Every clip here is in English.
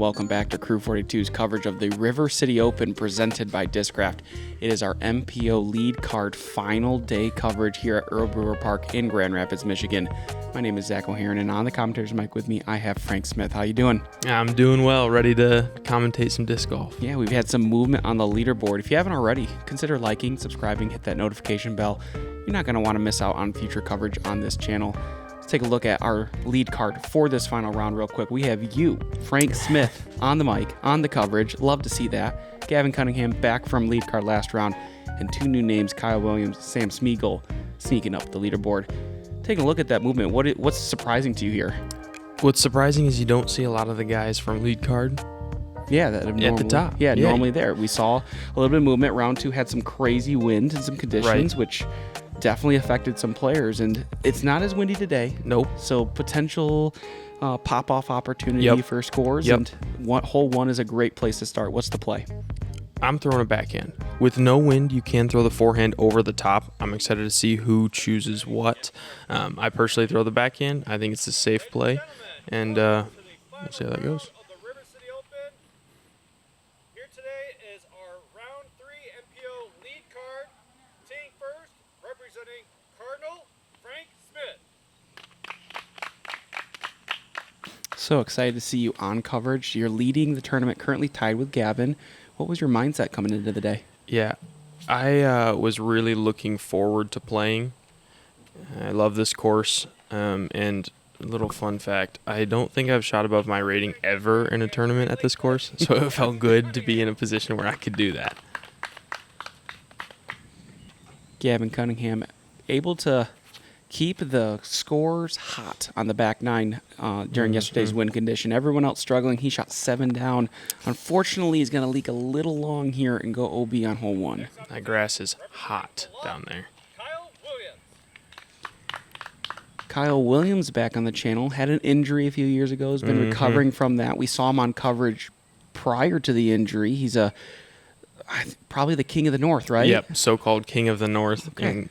welcome back to Crew 42's coverage of the River City Open presented by Discraft. It is our MPO Lead Card final day coverage here at Earl Brewer Park in Grand Rapids, Michigan. My name is Zach O'Haron, and on the commentator's mic with me, I have Frank Smith. How you doing? I'm doing well, ready to commentate some disc golf. Yeah, we've had some movement on the leaderboard. If you haven't already, consider liking, subscribing, hit that notification bell. You're not going to want to miss out on future coverage on this channel. Take a look at our lead card for this final round real quick. We have you, Frank Smith, on the mic, on the coverage. Love to see that. Gavin Cunningham back from lead card last round. And two new names, Kyle Williams, Sam Smigiel, sneaking up the leaderboard. Taking a look at that movement, what's surprising to you here? What's surprising is you don't see a lot of the guys from lead card. Yeah, that at the top. Yeah, normally there. We saw a little bit of movement. Round two had some crazy wind and some conditions, which definitely affected some players, and it's not as windy today. Nope. So potential pop-off opportunity for scores, and hole one is a great place to start. What's the play? I'm throwing a backhand. With no wind, you can throw the forehand over the top. I'm excited to see who chooses what. I personally throw the backhand. I think it's a safe play, and we'll see how that goes. So excited to see you on coverage. You're leading the tournament, currently tied with Gavin. What was your mindset coming into the day? Yeah, I was really looking forward to playing. I love this course, and a little fun fact, I don't think I've shot above my rating ever in a tournament at this course, so it felt good to be in a position where I could do that. Gavin Cunningham able to keep the scores hot on the back nine during yesterday's wind condition. Everyone else struggling. He shot 7 down. Unfortunately, he's going to leak a little long here and go OB on hole one. That grass is hot down there. Kyle Williams back on the channel. Had an injury a few years ago. Has been recovering from that. We saw him on coverage prior to the injury. He's probably the king of the North, right? Yep, so-called king of the North. Okay. And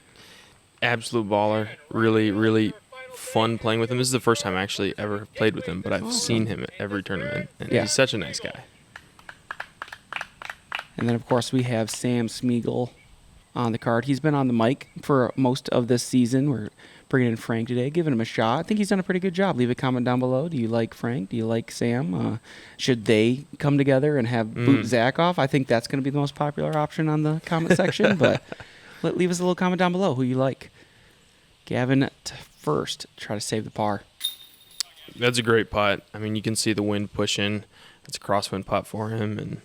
absolute baller. Really, really fun playing with him. This is the first time I actually ever played with him, but I've seen him at every tournament, and he's such a nice guy. And then, of course, we have Sam Smigiel on the card. He's been on the mic for most of this season. We're bringing in Frank today, giving him a shot. I think he's done a pretty good job. Leave a comment down below. Do you like Frank? Do you like Sam? Should they come together and have boot Zach off? I think that's going to be the most popular option on the comment section, but leave us a little comment down below who you like. Gavin first, try to save the par. That's a great putt. I mean, you can see the wind push in. It's a crosswind putt for him, and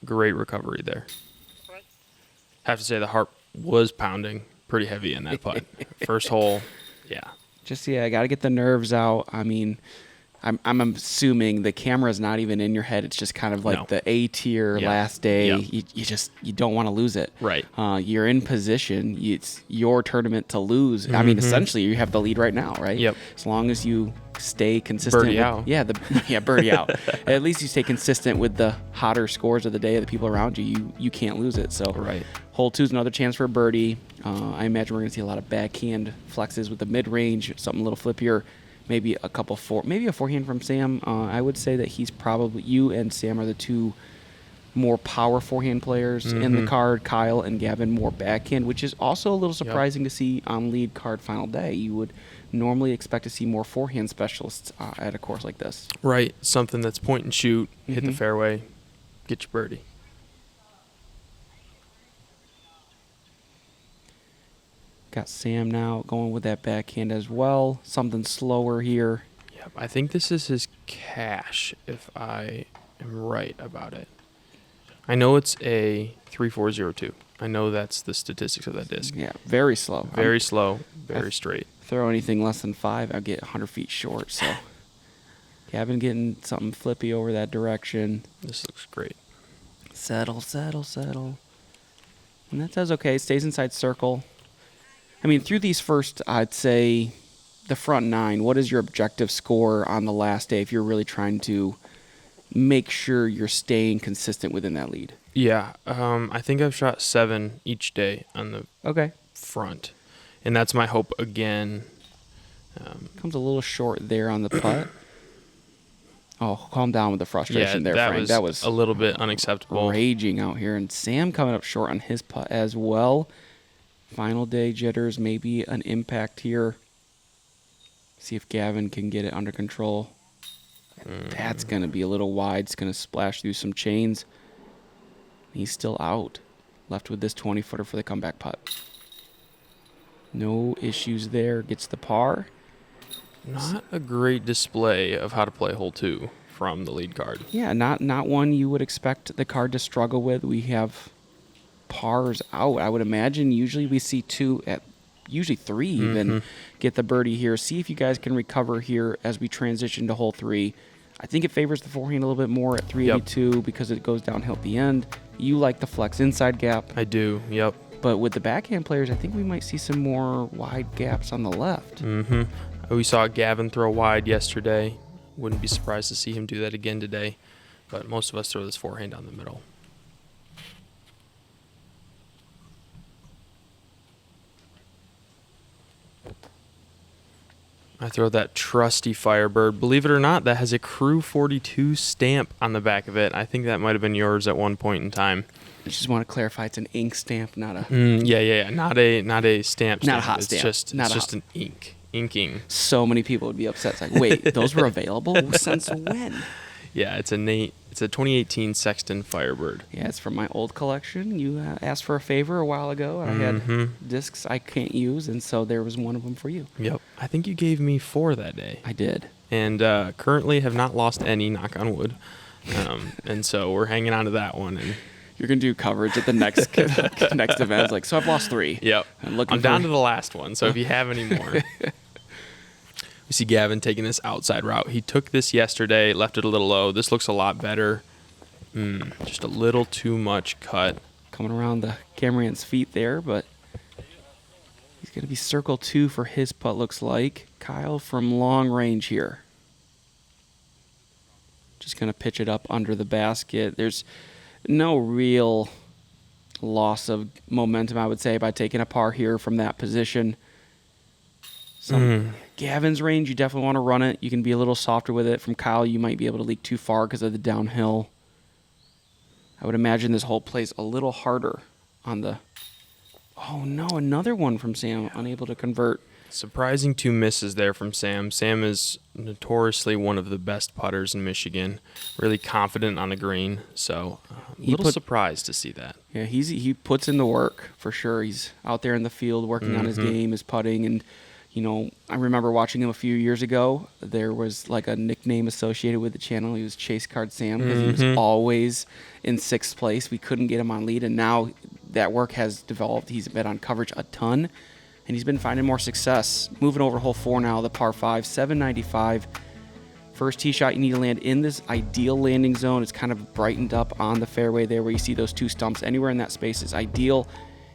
great recovery there. Have to say the heart was pounding pretty heavy in that putt. First hole, I got to get the nerves out. I mean, I'm assuming the camera's not even in your head. It's just kind of like the A tier last day. You don't want to lose it. Right. You're in position. It's your tournament to lose. I mean, essentially, you have the lead right now, right? Yep. As long as you stay consistent. Birdie out. Birdie out. At least you stay consistent with the hotter scores of the day of the people around you. You can't lose it. So hole two is another chance for a birdie. I imagine we're going to see a lot of backhand flexes with the mid-range, something a little flippier. Maybe a forehand from Sam. I would say that he's probably, you and Sam are the two more power forehand players in the card. Kyle and Gavin more backhand, which is also a little surprising to see on lead card final day. You would normally expect to see more forehand specialists at a course like this. Right, something that's point and shoot, hit the fairway, get your birdie. Got Sam now going with that backhand as well. Something slower here. Yep, I think this is his cash, if I am right about it. I know it's a 3.402. I know that's the statistics of that disc. Yeah, very slow. Very slow, very straight. Throw anything less than 5, I'll get 100 feet short. So Gavin getting something flippy over that direction. This looks great. Settle, settle, settle. And that does okay. Stays inside circle. I mean, through these first, I'd say, the front 9, what is your objective score on the last day if you're really trying to make sure you're staying consistent within that lead? Yeah, I think I've shot 7 each day on the front, and that's my hope again. Comes a little short there on the putt. Oh, calm down with the frustration there, Frank. That was a little bit unacceptable. Raging out here. And Sam coming up short on his putt as well. Final day jitters, maybe an impact here. See if Gavin can get it under control. That's going to be a little wide. It's going to splash through some chains. He's still out. Left with this 20-footer for the comeback putt. No issues there. Gets the par. Not a great display of how to play hole 2 from the lead card. Yeah, not one you would expect the card to struggle with. We have pars out. I would imagine usually we see 2 at usually 3 even get the birdie here. See if you guys can recover here as we transition to hole 3. I think it favors the forehand a little bit more at 382 because it goes downhill at the end. You like the flex inside gap. I do, yep. But with the backhand players, I think we might see some more wide gaps on the left. We saw Gavin throw wide yesterday. Wouldn't be surprised to see him do that again today. But most of us throw this forehand down the middle. I throw that trusty Firebird. Believe it or not, that has a Crew 42 stamp on the back of it. I think that might have been yours at one point in time. I just want to clarify, it's an ink stamp, not a... Yeah. Not a stamp. Not a hot stamp. It's just an inking. So many people would be upset. It's like, wait, those were available? Since when? Yeah, it's a 2018 Sexton Firebird. Yeah, it's from my old collection. You asked for a favor a while ago. I had discs I can't use, and so there was one of them for you. Yep. I think you gave me 4 that day. I did. And currently have not lost any, knock on wood. And so we're hanging on to that one. And you're going to do coverage at the next next event. It's like, so I've lost 3. Yep. I'm down to the last one, so if you have any more. We see Gavin taking this outside route. He took this yesterday, left it a little low. This looks a lot better. Just a little too much cut. Coming around the cameraman's feet there, but he's going to be circle 2 for his putt, looks like. Kyle from long range here. Just going to pitch it up under the basket. There's no real loss of momentum, I would say, by taking a par here from that position. Gavin's range, you definitely want to run it. You can be a little softer with it. From Kyle, you might be able to leak too far because of the downhill. I would imagine this hole plays a little harder on the... Oh, no, another one from Sam, unable to convert. Surprising 2 misses there from Sam. Sam is notoriously one of the best putters in Michigan. Really confident on the green, so a little surprised to see that. Yeah, he puts in the work for sure. He's out there in the field working on his game, his putting, and I remember watching him a few years ago. There was like a nickname associated with the channel. He was Chase Card Sam because he was always in 6th place. We couldn't get him on lead, and now that work has developed. He's been on coverage a ton, and he's been finding more success. Moving over hole 4 now, the par 5, 795. First tee shot, you need to land in this ideal landing zone. It's kind of brightened up on the fairway there where you see those 2 stumps. Anywhere in that space is ideal.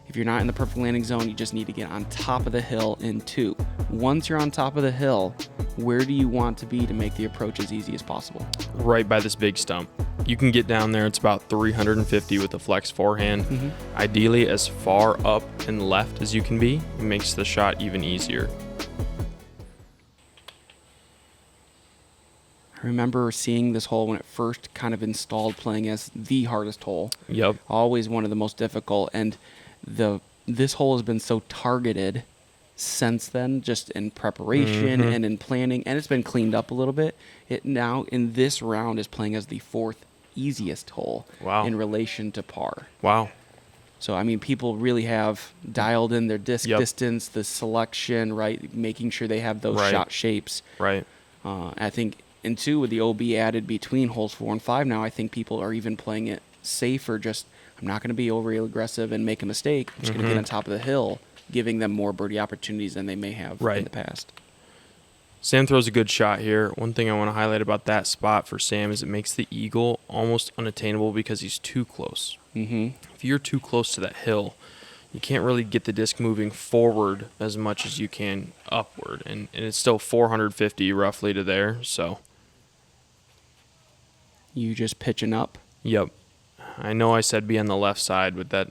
If you're not in the perfect landing zone, you just need to get on top of the hill in 2. Once you're on top of the hill, where do you want to be to make the approach as easy as possible? Right by this big stump. You can get down there. It's about 350 with the flex forehand. Ideally, as far up and left as you can be. It makes the shot even easier. I remember seeing this hole when it first kind of installed, playing as the hardest hole. Yep. Always one of the most difficult, and this hole has been so targeted since then, just in preparation and in planning, and it's been cleaned up a little bit. It now in this round is playing as the 4th easiest hole in relation to par. Wow. So I mean, people really have dialed in their disc distance, the selection, right, making sure they have those shot shapes. Right. I think in 2 with the OB added between holes 4 and 5 now, I think people are even playing it safer. Just I'm not going to be overly aggressive and make a mistake. I'm just going to get on top of the hill, giving them more birdie opportunities than they may have in the past. Sam throws a good shot here. One thing I want to highlight about that spot for Sam is it makes the eagle almost unattainable because he's too close. If you're too close to that hill, you can't really get the disc moving forward as much as you can upward. And it's still 450 roughly to there, so. You just pitching up? Yep. I know I said be on the left side with that,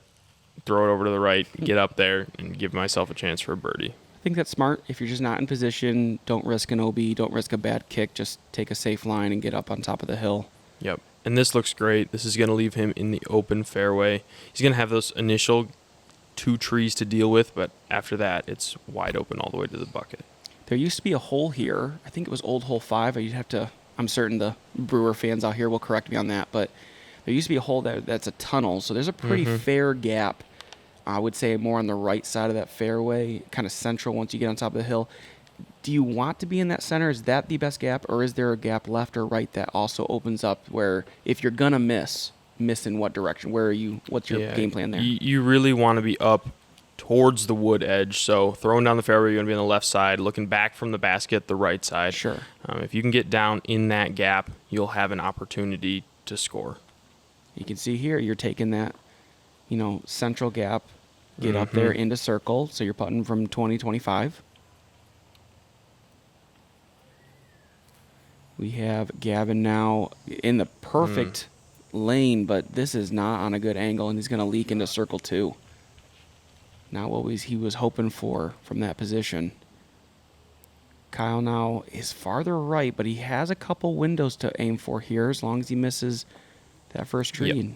throw it over to the right, get up there, and give myself a chance for a birdie. I think that's smart. If you're just not in position, don't risk an OB, don't risk a bad kick. Just take a safe line and get up on top of the hill. Yep. And this looks great. This is going to leave him in the open fairway. He's going to have those initial 2 trees to deal with, but after that, it's wide open all the way to the bucket. There used to be a hole here. I think it was old hole 5. I'm certain the Brewer fans out here will correct me on that, but there used to be a hole that's a tunnel, so there's a pretty fair gap. I would say more on the right side of that fairway, kind of central once you get on top of the hill. Do you want to be in that center? Is that the best gap, or is there a gap left or right that also opens up where if you're going to miss in what direction? Where are you? What's your game plan there? You really want to be up towards the wood edge. So throwing down the fairway, you're going to be on the left side, looking back from the basket, the right side. Sure. If you can get down in that gap, you'll have an opportunity to score. You can see here, you're taking that, central gap, get up there into circle. So you're putting from 20, 25. We have Gavin now in the perfect lane, but this is not on a good angle, and he's going to leak into circle 2. Not what he was hoping for from that position. Kyle now is farther right, but he has a couple windows to aim for here as long as he misses that first tree. Yep.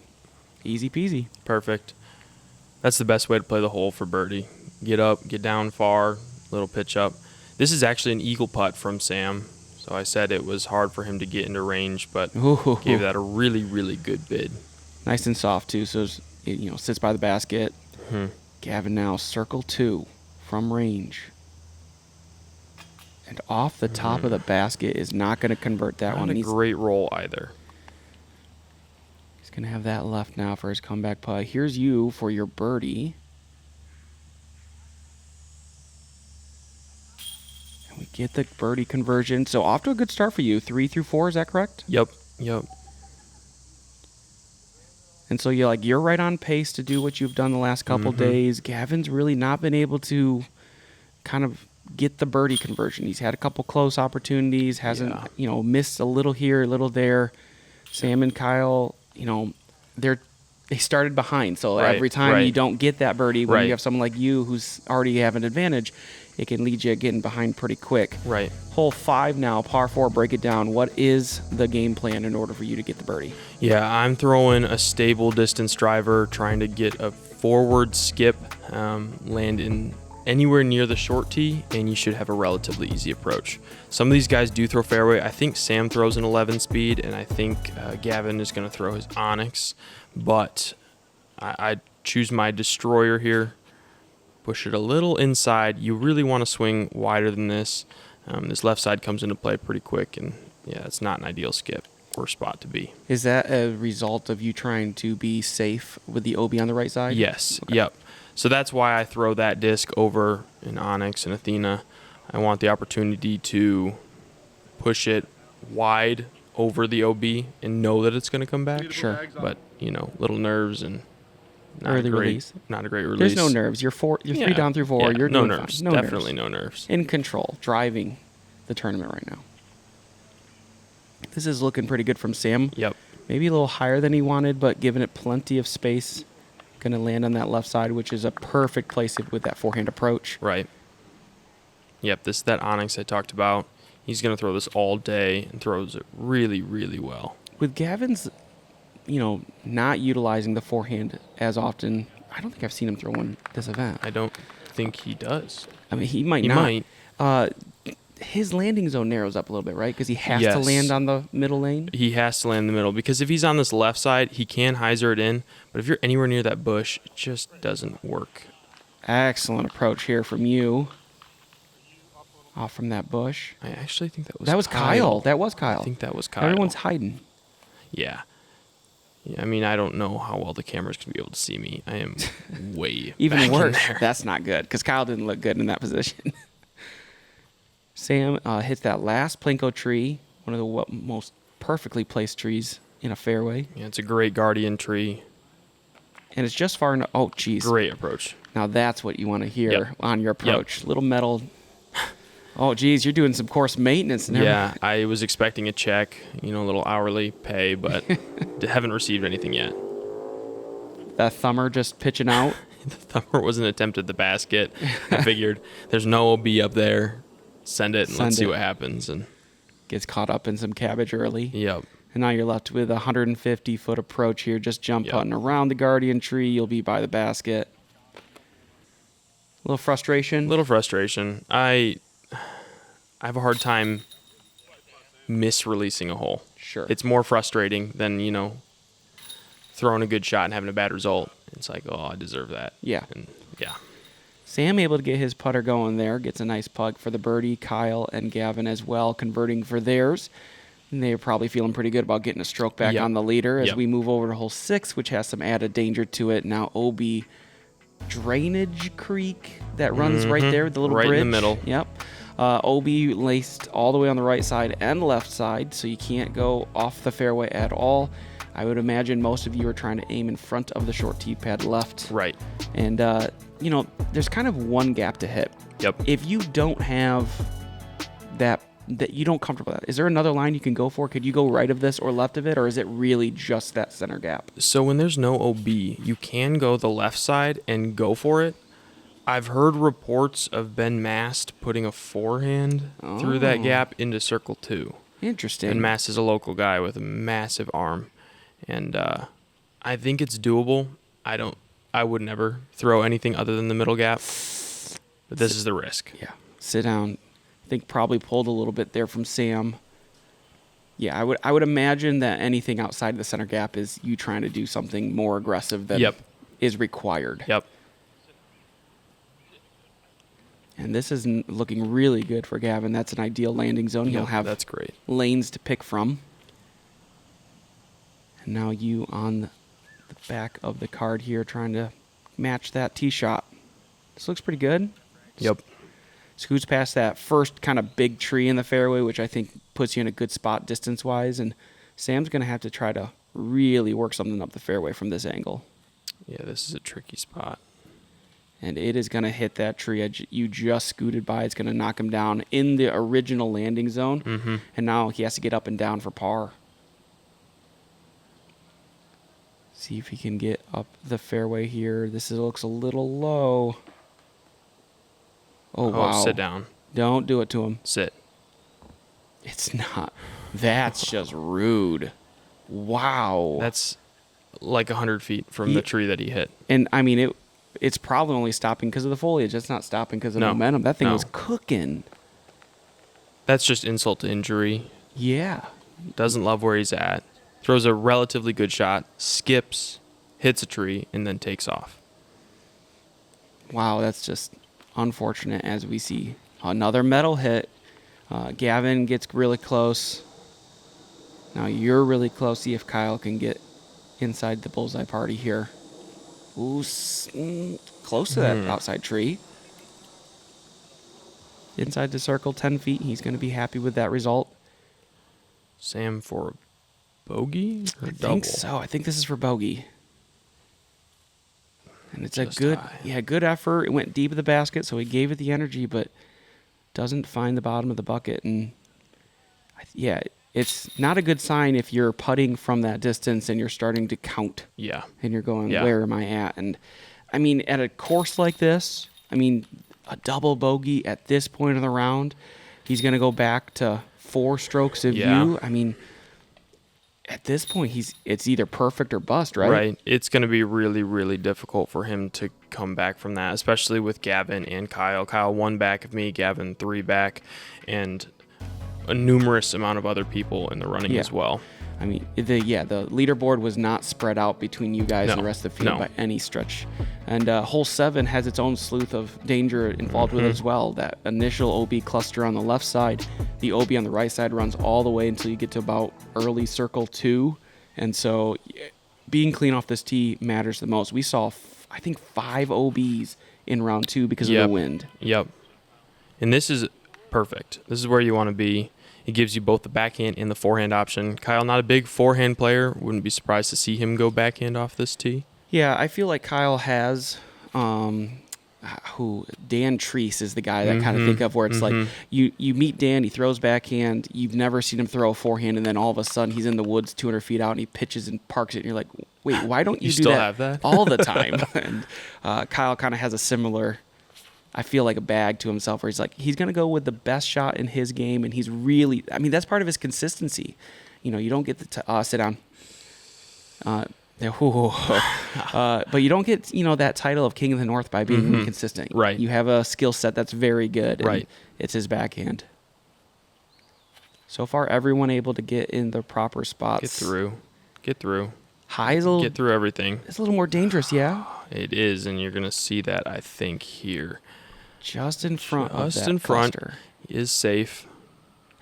Easy peasy. Perfect. That's the best way to play the hole for birdie. Get up, get down far, little pitch up. This is actually an eagle putt from Sam. So I said it was hard for him to get into range, but gave that a really, really good bid. Nice and soft, too. So, sits by the basket. Gavin now circle 2 from range. And off the top of the basket is not going to convert that one. Not a great roll either. He's going to have that left now for his comeback putt. Here's you for your birdie. And we get the birdie conversion. So off to a good start for you. 3 through 4, is that correct? Yep. And so you're right on pace to do what you've done the last couple days. Gavin's really not been able to kind of get the birdie conversion. He's had a couple close opportunities, hasn't, missed a little here, a little there. Sam and Kyle, they started behind. So every time you don't get that birdie, when you have someone like you who's already have an advantage, it can lead you getting behind pretty quick. Right. Hole 5 now, par 4, break it down. What is the game plan in order for you to get the birdie? Yeah, I'm throwing a stable distance driver, trying to get a forward skip, land in anywhere near the short tee, and you should have a relatively easy approach. Some of these guys do throw fairway. I think Sam throws an 11 speed, and I think Gavin is going to throw his Onyx, but I choose my destroyer here. Push it a little inside. You really want to swing wider than this. This left side comes into play pretty quick, and it's not an ideal skip or spot to be. Is that a result of you trying to be safe with the OB on the right side? Yes. Okay. Yep. So that's why I throw that disc over an Onyx and Athena. I want the opportunity to push it wide over the OB and know that it's going to come back. Sure. But, little nerves and not early release. Not a great release. There's no nerves. You're 3 down through 4. You're no doing nerves. Fine. Definitely no nerves. In control, driving the tournament right now. This is looking pretty good from Sam. Yep. Maybe a little higher than he wanted, but giving it plenty of space. Going to land on that left side, which is a perfect place with that forehand approach. Right. Yep, this is that Onyx I talked about. He's going to throw this all day and throws it really, really well. With Gavin's, not utilizing the forehand as often, I don't think I've seen him throw one this event. I don't think he does. I mean, he might not. His landing zone narrows up a little bit, right? Because he has to land on the middle lane? He has to land in the middle, because if he's on this left side, he can hyzer it in, but if you're anywhere near that bush, it just doesn't work. Excellent approach here from you. Off from that bush. I actually think that was Kyle. That was Kyle. I think that was Kyle. Everyone's hiding. Yeah. I mean, I don't know how well the camera's going to be able to see me. I am way Even back worse. in there. That's not good, because Kyle didn't look good in that position. Sam hits that last Plinko tree, one of the most perfectly placed trees in a fairway. Yeah, it's a great guardian tree. And it's just far enough. Oh, geez. Great approach. Now that's what you want to hear on your approach. Little metal. Oh, geez, you're doing some course maintenance and everything. Yeah, I was expecting a check, a little hourly pay, but haven't received anything yet. That thumber just pitching out. The thumper wasn't attempted the basket. I figured there's no OB up there. Send it and let's see what happens. And gets caught up in some cabbage early. yep. And now you're left with a 150-foot approach here. Just jump putting around the guardian tree. You'll be by the basket. A little frustration. I have a hard time misreleasing a hole. Sure. It's more frustrating than, throwing a good shot and having a bad result. It's like, oh, I deserve that. Yeah. And yeah. Sam able to get his putter going there. Gets a nice putt for the birdie. Kyle and Gavin as well converting for theirs. And they're probably feeling pretty good about getting a stroke back on the leader as we move over to hole 6, which has some added danger to it. Now OB Drainage Creek that runs right there, the little bridge. Right in the middle. Yep. OB laced all the way on the right side and left side, so you can't go off the fairway at all. I would imagine most of you are trying to aim in front of the short tee pad left. Right. And, there's kind of one gap to hit. Yep. If you don't have that you don't comfortable with that, is there another line you can go for? Could you go right of this or left of it, or is it really just that center gap? So when there's no OB, you can go the left side and go for it. I've heard reports of Ben Mast putting a forehand through that gap into circle 2. Interesting. And Mast is a local guy with a massive arm. And I think it's doable. I would never throw anything other than the middle gap. But this is the risk. Yeah. Sit down. I think probably pulled a little bit there from Sam. Yeah, I would imagine that anything outside the center gap is you trying to do something more aggressive than is required. Yep. And this is looking really good for Gavin. That's an ideal landing zone. He'll have that's great. Lanes to pick from. And now you on the back of the card here trying to match that tee shot. This looks pretty good. Yep. Scoots past that first kind of big tree in the fairway, which I think puts you in a good spot distance-wise. And Sam's going to have to try to really work something up the fairway from this angle. Yeah, this is a tricky spot. And it is going to hit that tree you just scooted by. It's going to knock him down in the original landing zone. Mm-hmm. And now he has to get up and down for par. See if he can get up the fairway here. Looks a little low. Oh, wow. Sit down. Don't do it to him. Sit. It's not. That's just rude. Wow. That's like 100 feet from the tree that he hit. And, I mean, it's probably only stopping because of the foliage. It's not stopping because of momentum. That thing was cooking. That's just insult to injury. Yeah. Doesn't love where he's at. Throws a relatively good shot, skips, hits a tree, and then takes off. Wow, that's just unfortunate as we see another metal hit. Gavin gets really close. Now you're really close. See if Kyle can get inside the bullseye party here. Ooh, close to that outside tree. Inside the circle, 10 feet. He's going to be happy with that result. Sam for a bogey or double? I think so. I think this is for bogey. And it's Just good effort. It went deep in the basket, so he gave it the energy, but doesn't find the bottom of the bucket. And it's not a good sign if you're putting from that distance and you're starting to count. Yeah. And you're going, where am I at? And I mean, at a course like this, a double bogey at this point of the round, he's going to go back to 4 strokes of view. I mean, at this point, it's either perfect or bust, right? Right. It's going to be really, really difficult for him to come back from that, especially with Gavin and Kyle. Kyle 1 back of me, Gavin 3 back, and a numerous amount of other people in the running as well. I mean, the leaderboard was not spread out between you guys and the rest of the field by any stretch. And hole 7 has its own sleuth of danger involved with it as well. That initial OB cluster on the left side, the OB on the right side runs all the way until you get to about early circle 2. And so being clean off this tee matters the most. We saw, I think, 5 OBs in round 2 because of the wind. Yep. And this is perfect. This is where you want to be. It gives you both the backhand and the forehand option. Kyle, not a big forehand player. Wouldn't be surprised to see him go backhand off this tee. Yeah, I feel like Kyle has Dan Treese is the guy that I kind of think of where it's like you meet Dan, he throws backhand, you've never seen him throw a forehand, and then all of a sudden he's in the woods 200 feet out and he pitches and parks it, and you're like, wait, why don't you do still that, have that? all the time? And Kyle kind of has a similar, I feel like, a bag to himself where he's like, he's going to go with the best shot in his game. And he's really, I mean, that's part of his consistency. You know, you don't get the, sit down. But you don't get, you know, that title of King of the North by being consistent. Right. You have a skill set that's very good. And right. It's his backhand. So far, everyone able to get in the proper spots. Get through. High is a little, get through everything. It's a little more dangerous, yeah? It is, and you're going to see that, I think, here. Just in front of Just that in front. cluster. He is safe.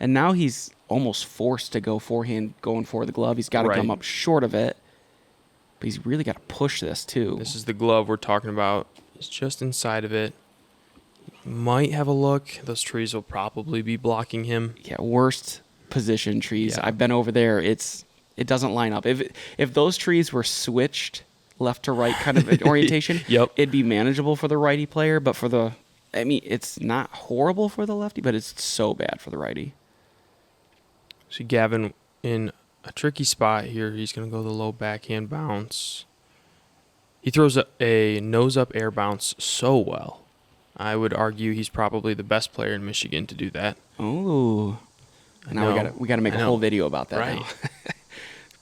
And now he's almost forced to go forehand going for the glove. He's got to come up short of it. But he's really got to push this, too. This is the glove we're talking about. He's just inside of it. He might have a look. Those trees will probably be blocking him. Yeah, worst position trees. Yeah. I've been over there. It doesn't line up. If those trees were switched left to right kind of orientation, yep. It'd be manageable for the righty player. But it's not horrible for the lefty, but it's so bad for the righty. See Gavin in a tricky spot here. He's going to go the low backhand bounce. He throws a nose-up air bounce so well. I would argue he's probably the best player in Michigan to do that. Oh, now we got to make a whole video about that. Right. Now.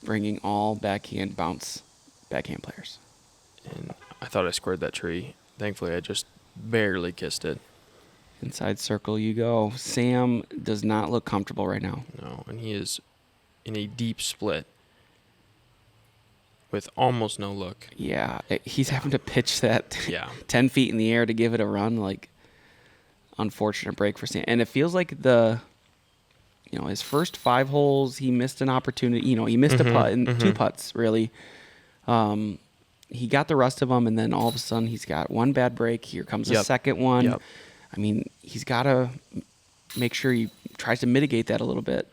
Bringing all backhand players. And I thought I squared that tree. Thankfully, I just barely kissed it. Inside circle you go. Sam does not look comfortable right now. No, and he is in a deep split with almost no look. Yeah, he's having to pitch that 10 feet in the air to give it a run. Like, unfortunate break for Sam. And it feels like his first 5 holes, he missed an opportunity. You know, he missed a putt and 2 putts, really. He got the rest of them, and then all of a sudden he's got one bad break. Here comes the second one. Yep. I mean, he's got to make sure he tries to mitigate that a little bit.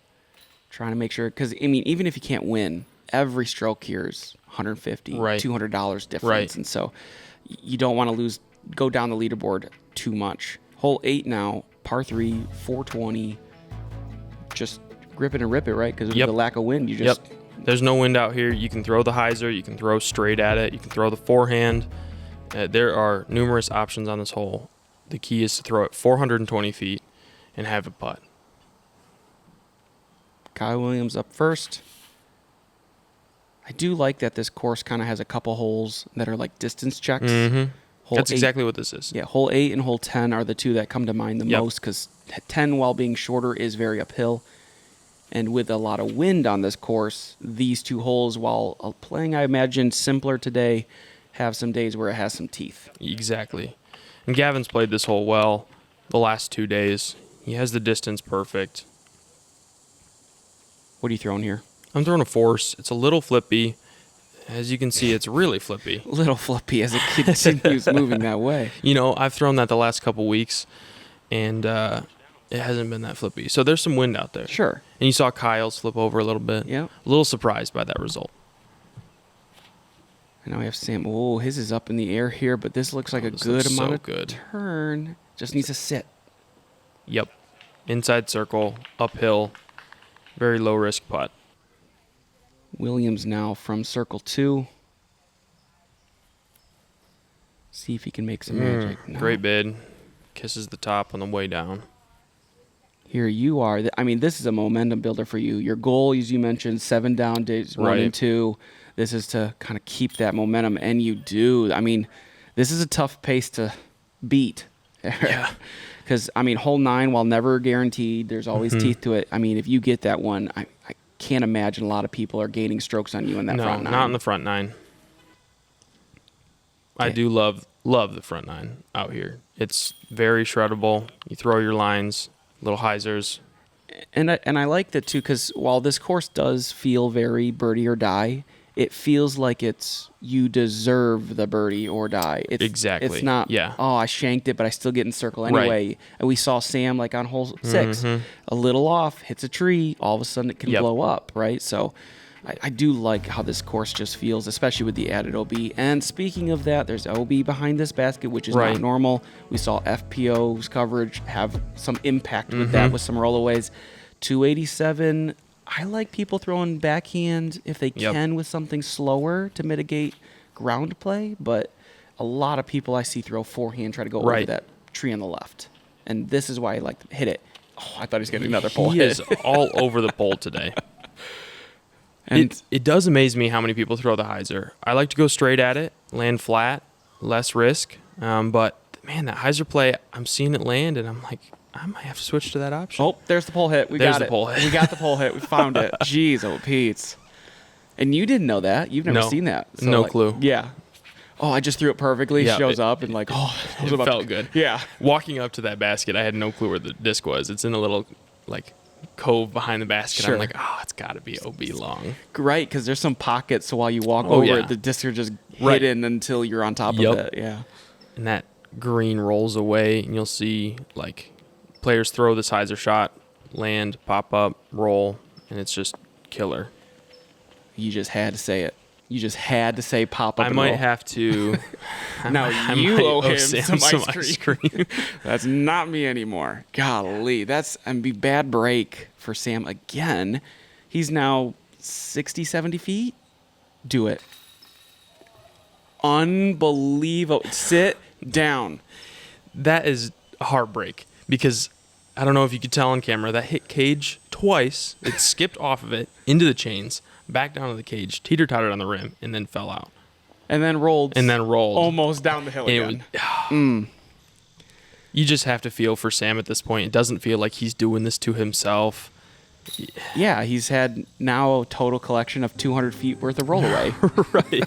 Trying to make sure, because, I mean, even if you can't win, every stroke here is $150, $200 difference. Right. And so you don't want to go down the leaderboard too much. Hole 8 now, par 3, 420. Just grip it and rip it, right? Because of the lack of wind, you just... There's no wind out here. You can throw the hyzer. You can throw straight at it. You can throw the forehand. There are numerous options on this hole. The key is to throw it 420 feet and have a putt. Kyle Williams up first. I do like that this course kind of has a couple holes that are like distance checks. That's exactly what this is. Yeah, hole 8 and hole 10 are the two that come to mind the most, because 10, while being shorter, is very uphill. And with a lot of wind on this course, these 2 holes, while playing, I imagine, simpler today, have some days where it has some teeth. Exactly. And Gavin's played this hole well the last 2 days. He has the distance perfect. What are you throwing here? I'm throwing a force. It's a little flippy. As you can see, it's really flippy. Little flippy as it continues moving that way. You know, I've thrown that the last couple weeks, and it hasn't been that flippy. So there's some wind out there. Sure. And you saw Kyle's flip over a little bit. Yeah. A little surprised by that result. And now we have Sam. Oh, his is up in the air here, but this looks like a good amount of turn. Just needs to sit. Yep. Inside circle, uphill, very low risk putt. Williams now from circle 2. See if he can make some magic. No. Great bid. Kisses the top on the way down. Here you are. I mean, this is a momentum builder for you. Your goal, as you mentioned, 7 down days, 1 and 2. This is to kind of keep that momentum, and you do. I mean, this is a tough pace to beat. Yeah. Because, I mean, hole 9, while never guaranteed, there's always teeth to it. I mean, if you get that one, I can't imagine a lot of people are gaining strokes on you in that front 9. No, not in the front 9. Okay. I do love the front 9 out here. It's very shreddable. You throw your lines, little hyzers. And I like that, too, because while this course does feel very birdie or die, it feels like it's you deserve the birdie or die. Exactly. It's not, I shanked it, but I still get in circle anyway. Right. And we saw Sam, like on hole 6, a little off, hits a tree, all of a sudden it can blow up, right? So I do like how this course just feels, especially with the added OB. And speaking of that, there's OB behind this basket, which is not normal. We saw FPO's coverage have some impact with that, with some rollaways. 287 I like people throwing backhand if they can with something slower to mitigate ground play, but a lot of people I see throw forehand, try to go over that tree on the left. And this is why I like to hit it. Oh, I thought he was getting another pole hit. He is all over the pole today. And it does amaze me how many people throw the hyzer. I like to go straight at it, land flat, less risk. But, man, that hyzer play, I'm seeing it land, and I'm like, I might have to switch to that option. Oh, there's the pole hit. We got the pole hit. We got the pole hit. We found it. Jeez, oh, Pete's. And you didn't know that. You've never seen that. So no clue. Yeah. Oh, I just threw it perfectly. Yeah, shows up and like, oh, it felt good. Yeah. Walking up to that basket, I had no clue where the disc was. It's in a little, like, cove behind the basket. I'm like, oh, it's got to be OB long. Right, because there's some pockets, so while you walk over it, the discs are just hidden until you're on top of it. Yeah. And that green rolls away, and you'll see, like, players throw this hyzer shot, land, pop up, roll, and it's just killer. You just had to say it. You just had to say pop up. I might have to. Now you owe him some ice cream. That's not me anymore. Golly, that's a bad break for Sam again. He's now 60, 70 feet. Do it. Unbelievable. Sit down. That is a heartbreak because I don't know if you could tell on camera that hit cage twice. It skipped off of it into the chains, back down to the cage, teeter-tottered on the rim, and then fell out. And then rolled. Almost down the hill again. You just have to feel for Sam at this point. It doesn't feel like he's doing this to himself. Yeah, he's had now a total collection of 200 feet worth of rollaway. Right.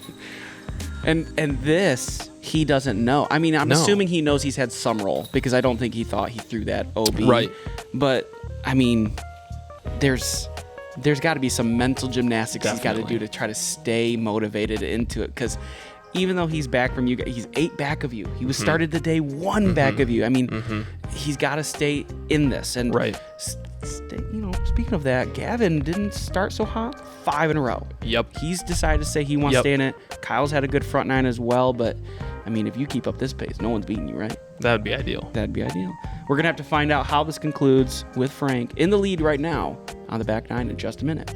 And this, he doesn't know. I mean, I'm assuming he knows he's had some roll because I don't think he thought he threw that OB. Right. But, I mean, there's got to be some mental gymnastics he's got to do to try to stay motivated into it. Because even though he's back from you, he's 8 back of you. He was started the day 1 back of you. I mean, he's got to stay in this. And speaking of that, Gavin didn't start so hot. 5 in a row. Yep. He's decided to say he wants to stay in it. Kyle's had a good front 9 as well. But, I mean, if you keep up this pace, no one's beating you, right? That would be ideal. That'd be ideal. We're going to have to find out how this concludes with Frank in the lead right now on the back 9 in just a minute.